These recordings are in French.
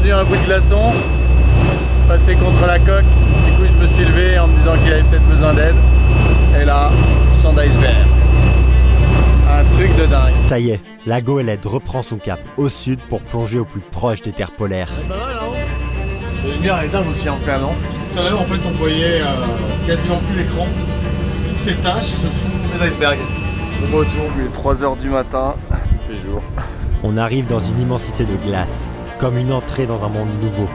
tendu un bout de glaçon, passé contre la coque. Du coup, je me suis levé en me disant qu'il avait peut-être besoin d'aide. Et là, champ d'iceberg. Un truc de dingue. Ça y est, la goélette reprend son cap au sud pour plonger au plus proche des terres polaires. C'est pas mal, hein? La lumière est dingue aussi en plein, non? Tout à l'heure, en fait, on voyait quasiment plus l'écran. Toutes ces taches, ce sont des icebergs. Au retour, il est 3h du matin, il fait jour. On arrive dans une immensité de glace, comme une entrée dans un monde nouveau.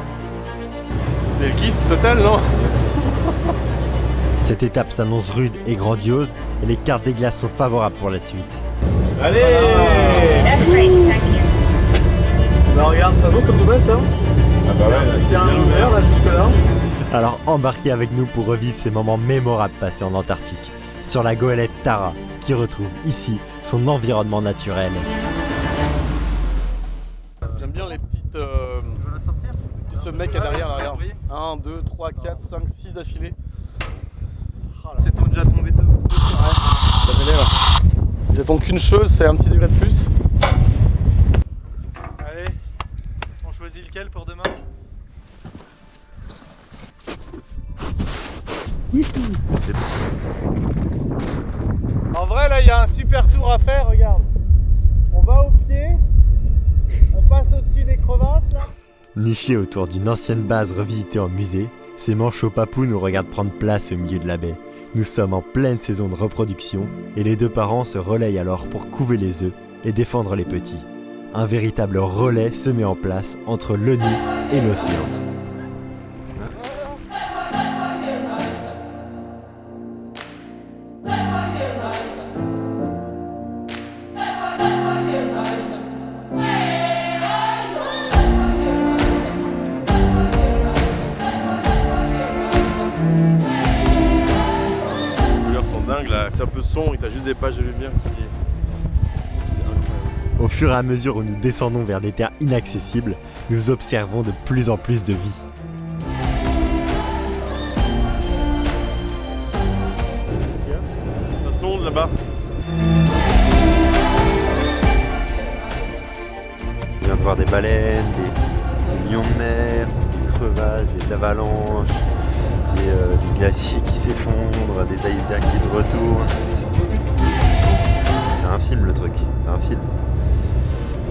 C'est le kiff total, non? Cette étape s'annonce rude et grandiose, et les cartes des glaces sont favorables pour la suite. Allez! Bah regarde, c'est pas beau comme nouvelle ça? Ah bah ouais, c'est un ouvert là jusque là. Alors embarquez avec nous pour revivre ces moments mémorables passés en Antarctique, sur la goélette Tara, qui retrouve ici son environnement naturel. J'aime bien les petites petits sommets qu'il y a derrière là, regarde. 1, 2, 3, 4, 5, 6 d'affilée. C'est déjà tombé 2 fois. Ouais, ça fait là. J'attends qu'une chose, c'est un petit degré de plus. Allez, on choisit lequel pour demain? En vrai là il y a un super tour à faire, regarde. On va au pied, on passe au-dessus des crevasses là. Nichés autour d'une ancienne base revisitée en musée, ces manchots papous nous regardent prendre place au milieu de la baie. Nous sommes en pleine saison de reproduction et les deux parents se relayent alors pour couver les œufs et défendre les petits. Un véritable relais se met en place entre le nid et l'océan. Là, c'est un peu sombre et t'as juste des pages de lumière qui... C'est incroyable. Au fur et à mesure où nous descendons vers des terres inaccessibles, nous observons de plus en plus de vie. Ça sonde là-bas. On vient de voir des baleines, des lions de mer, des crevasses, des avalanches, des glaciers qui s'effondrent, des icebergs qui se retournent. C'est un film le truc, c'est un film.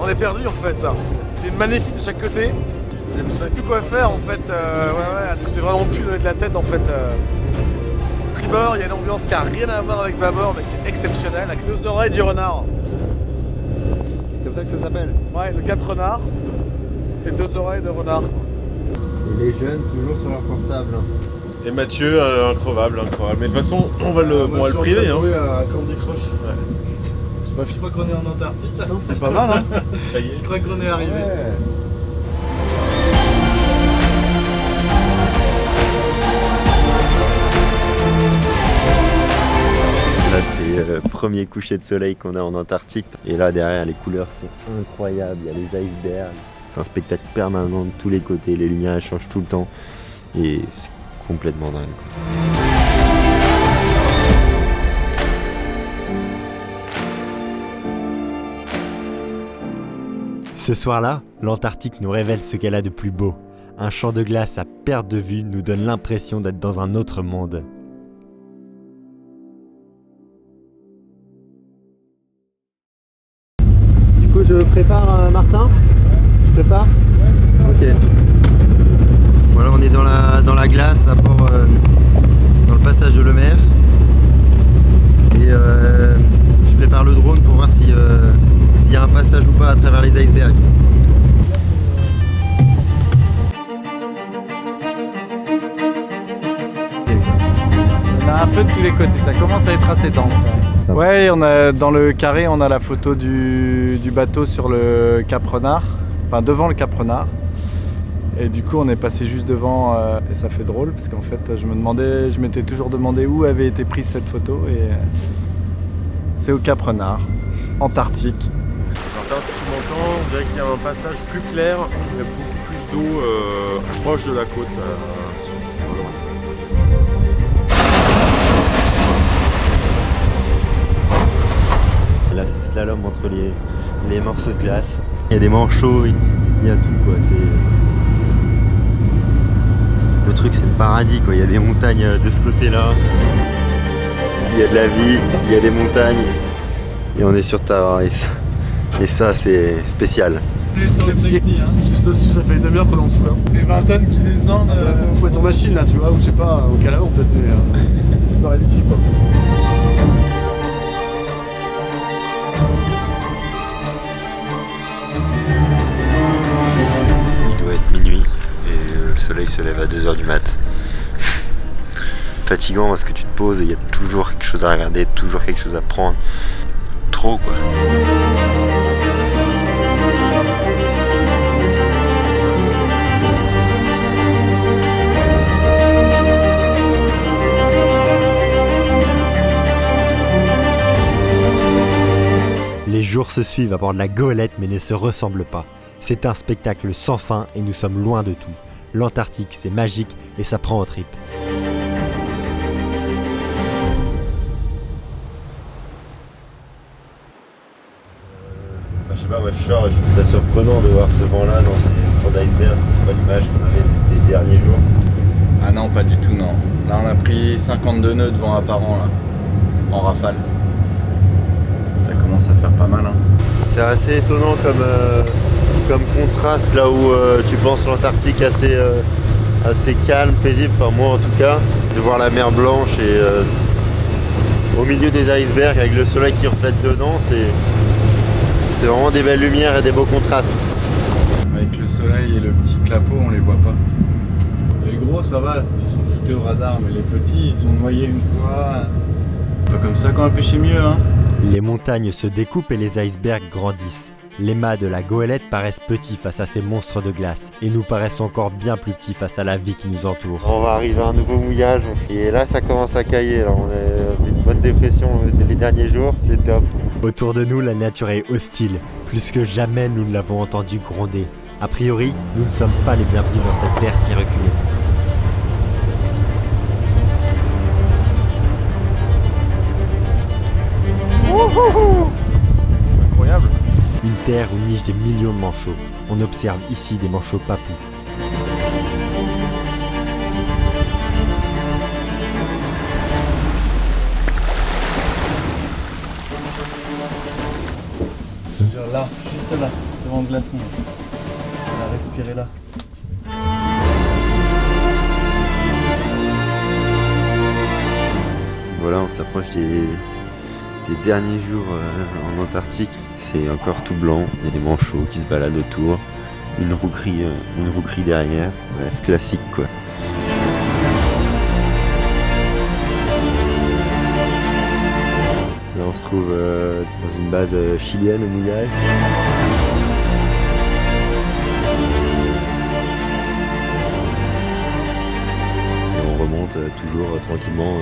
On est perdu en fait ça. C'est magnifique de chaque côté. Je sais plus quoi faire en fait. C'est vraiment plus de la tête en fait. Tribord, il y a une ambiance qui a rien à voir avec bâbord mais qui est exceptionnelle. Avec les oreilles du renard. C'est comme ça que ça s'appelle. Ouais, le cap renard. C'est 2 oreilles de renard. Et les jeunes toujours sur leur portable. Et Mathieu, incroyable. Mais de toute façon, on va le priver. Hein. À Candy Crush. Ouais. Je crois qu'on est en Antarctique. Attends, c'est pas mal hein. Ça y est. Je crois qu'on est arrivé. Ouais. Là c'est le premier coucher de soleil qu'on a en Antarctique. Et là derrière les couleurs sont incroyables, il y a les icebergs. C'est un spectacle permanent de tous les côtés, les lumières elles changent tout le temps. Et c'est complètement dingue. Ce soir-là, l'Antarctique nous révèle ce qu'elle a de plus beau. Un champ de glace à perte de vue nous donne l'impression d'être dans un autre monde. Du coup, je prépare Martin. Je prépare. Ok. Voilà, on est dans la glace à bord, dans le passage de Lemaire. Et je prépare le drone pour voir s'il y a un passage ou pas à travers les icebergs. On a un peu de tous les côtés, ça commence à être assez dense. Ouais, on a, dans le carré, on a la photo du bateau sur le Cap Renard, enfin devant le Cap Renard. Et du coup, on est passé juste devant et ça fait drôle parce qu'en fait, je m'étais toujours demandé où avait été prise cette photo et c'est au Cap Renard, Antarctique. Martin, si tu m'entends, on dirait qu'il y a un passage plus clair, il y a beaucoup plus d'eau proche de la côte. Là, c'est le slalom entre les morceaux de glace. Il y a des manchots, il y a tout quoi. Le truc c'est le paradis quoi, il y a des montagnes de ce côté-là. Il y a de la vie, il y a des montagnes. Et on est sur Tararis. Et ça c'est spécial. Juste au-dessus, ça fait une demi-heure qu'on est en dessous là. C'est 20 tonnes qui descendent. Faut être en machine là, tu vois, ou je sais pas, au Canada peut-être, mais on se barrer d'ici quoi. Il doit être minuit et le soleil se lève à 2h du mat. Fatigant parce que tu te poses et il y a toujours quelque chose à regarder, toujours quelque chose à prendre. Trop quoi. Les jours se suivent à bord de la goélette mais ne se ressemblent pas. C'est un spectacle sans fin et nous sommes loin de tout. L'Antarctique c'est magique et ça prend aux tripes. Je sais pas, moi je sors et je trouve ça surprenant de voir ce vent-là dans ces tours d'iceberg. C'est pas l'image qu'on avait des derniers jours. Ah non, pas du tout, non. Là, on a pris 52 nœuds de vent apparent, là, en rafale. Ça commence à faire pas mal, hein. C'est assez étonnant comme contraste là où tu penses l'Antarctique assez calme, paisible, enfin moi en tout cas, de voir la mer blanche et au milieu des icebergs avec le soleil qui reflète dedans, c'est vraiment des belles lumières et des beaux contrastes. Avec le soleil et le petit clapot, on les voit pas. Les gros, ça va, ils sont jetés au radar, mais les petits, ils sont noyés une fois. Pas comme ça qu'on a pêché mieux, hein. Les montagnes se découpent et les icebergs grandissent. Les mâts de la goélette paraissent petits face à ces monstres de glace et nous paraissons encore bien plus petits face à la vie qui nous entoure. On va arriver à un nouveau mouillage et là ça commence à cailler, là. On a une bonne dépression les derniers jours, c'est top. Autour de nous, la nature est hostile. Plus que jamais, nous ne l'avons entendu gronder. A priori, nous ne sommes pas les bienvenus dans cette terre si reculée. Incroyable. Une terre où nichent des millions de manchots. On observe ici des manchots papous. Là, juste là, devant le glaçon. On va respirer là. Voilà, on s'approche des derniers jours en Antarctique. C'est encore tout blanc, il y a des manchots qui se baladent autour, une rouquerie derrière, bref, classique quoi. Là on se trouve dans une base chilienne au mouillage. Et on remonte toujours tranquillement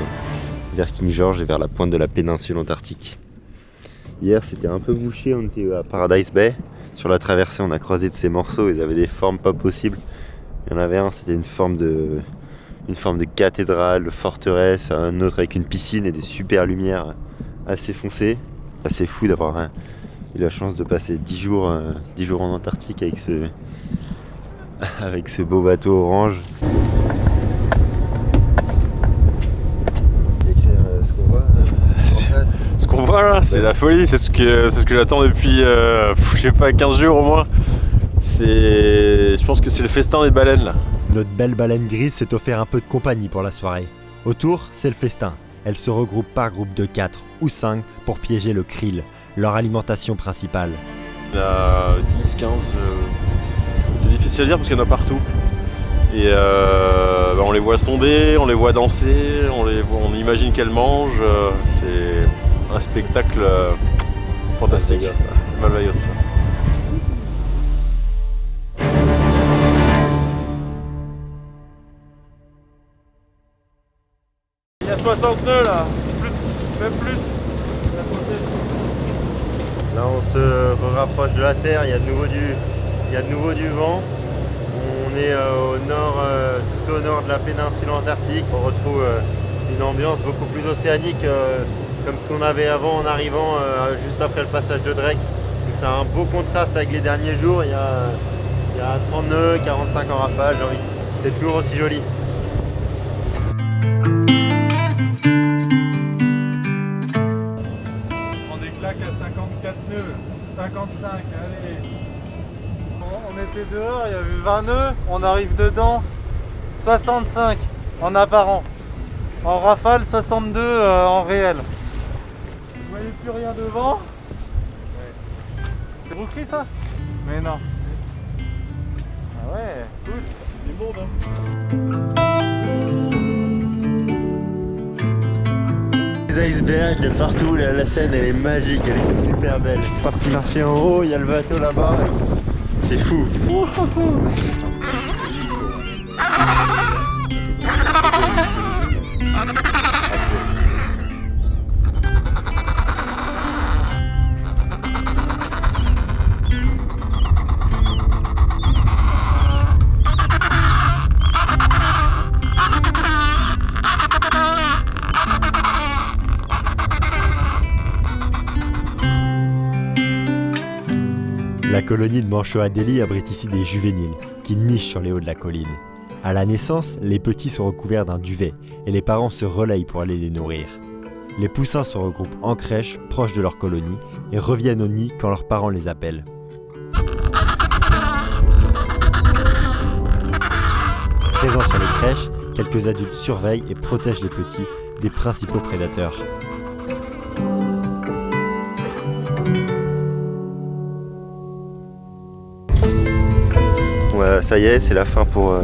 vers King George et vers la pointe de la péninsule antarctique. Hier c'était un peu bouché, on était à Paradise Bay. Sur la traversée on a croisé de ces morceaux, ils avaient des formes pas possibles. Il y en avait un, c'était une forme de cathédrale, de forteresse, un autre avec une piscine et des super lumières assez foncées. C'est fou d'avoir eu la chance de passer 10 jours en Antarctique avec ce beau bateau orange. Ce qu'on voit là, c'est la folie, c'est ce que j'attends depuis, je sais pas, 15 jours au moins. Je pense que c'est le festin des baleines là. Notre belle baleine grise s'est offert un peu de compagnie pour la soirée. Autour, c'est le festin. Elles se regroupent par groupe de 4 ou 5 pour piéger le krill, leur alimentation principale. Il y a 10, 15, c'est difficile à dire parce qu'il y en a partout. Et on les voit sonder, on les voit danser, on imagine qu'elles mangent. C'est un spectacle fantastique. Merveilleux. Il y a 60 nœuds là, même plus. Là on se rapproche de la terre, il y a de nouveau du vent. On est tout au nord de la péninsule antarctique. On retrouve une ambiance beaucoup plus océanique comme ce qu'on avait avant en arrivant juste après le passage de Drake. Donc c'est un beau contraste avec les derniers jours. Il y a 30 nœuds, 45 en rafale. C'est toujours aussi joli. 55, allez. On était dehors, il y avait 20 nœuds, on arrive dedans, 65 en apparent. En rafale, 62 en réel. Vous voyez plus rien devant? Ouais. C'est Brookry ça? Mais non. Ah ouais, cool. Du monde hein. Les icebergs partout, la scène elle est magique, elle est super belle. Parti marcher en haut, il y a le bateau là-bas. C'est fou. La colonie de Manchoa-Delhi abrite ici des juvéniles qui nichent sur les hauts de la colline. À la naissance, les petits sont recouverts d'un duvet et les parents se relayent pour aller les nourrir. Les poussins se regroupent en crèche proche de leur colonie et reviennent au nid quand leurs parents les appellent. Présents sur les crèches, quelques adultes surveillent et protègent les petits des principaux prédateurs. Ouais, ça y est, c'est la fin pour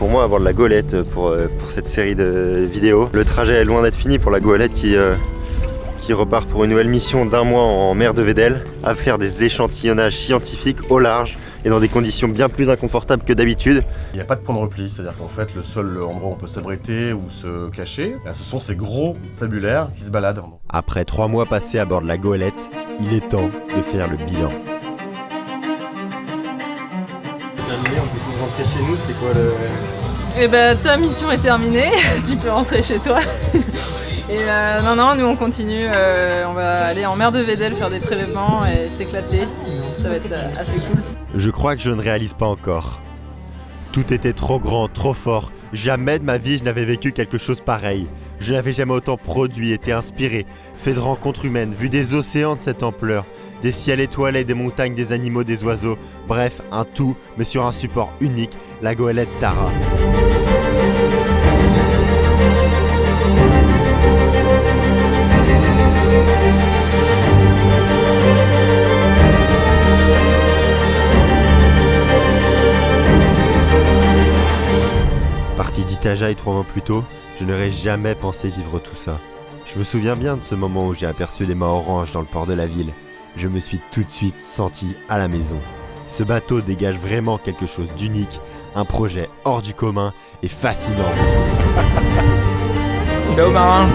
moi à bord de la Goélette pour cette série de vidéos. Le trajet est loin d'être fini pour la Goélette qui repart pour une nouvelle mission d'1 mois en mer de Weddell à faire des échantillonnages scientifiques au large et dans des conditions bien plus inconfortables que d'habitude. Il n'y a pas de point de repli, c'est-à-dire qu'en fait le seul endroit où on peut s'abriter ou se cacher, ce sont ces gros tabulaires qui se baladent. Après 3 mois passés à bord de la Goélette, il est temps de faire le bilan. Terminé, on peut tous rentrer chez nous, c'est quoi le... Eh ben ta mission est terminée, tu peux rentrer chez toi. Et non, nous on continue, on va aller en mer de Weddell faire des prélèvements et s'éclater, ça va être assez cool. Je crois que je ne réalise pas encore. Tout était trop grand, trop fort. Jamais de ma vie je n'avais vécu quelque chose pareil. Je n'avais jamais autant produit, été inspiré, fait de rencontres humaines, vu des océans de cette ampleur, des ciels étoilés, des montagnes, des animaux, des oiseaux. Bref, un tout, mais sur un support unique, la Goélette Tara. Parti d'Itajaï 3 mois plus tôt, je n'aurais jamais pensé vivre tout ça. Je me souviens bien de ce moment où j'ai aperçu les mâts oranges dans le port de la ville. Je me suis tout de suite senti à la maison. Ce bateau dégage vraiment quelque chose d'unique, un projet hors du commun et fascinant. Ciao marin.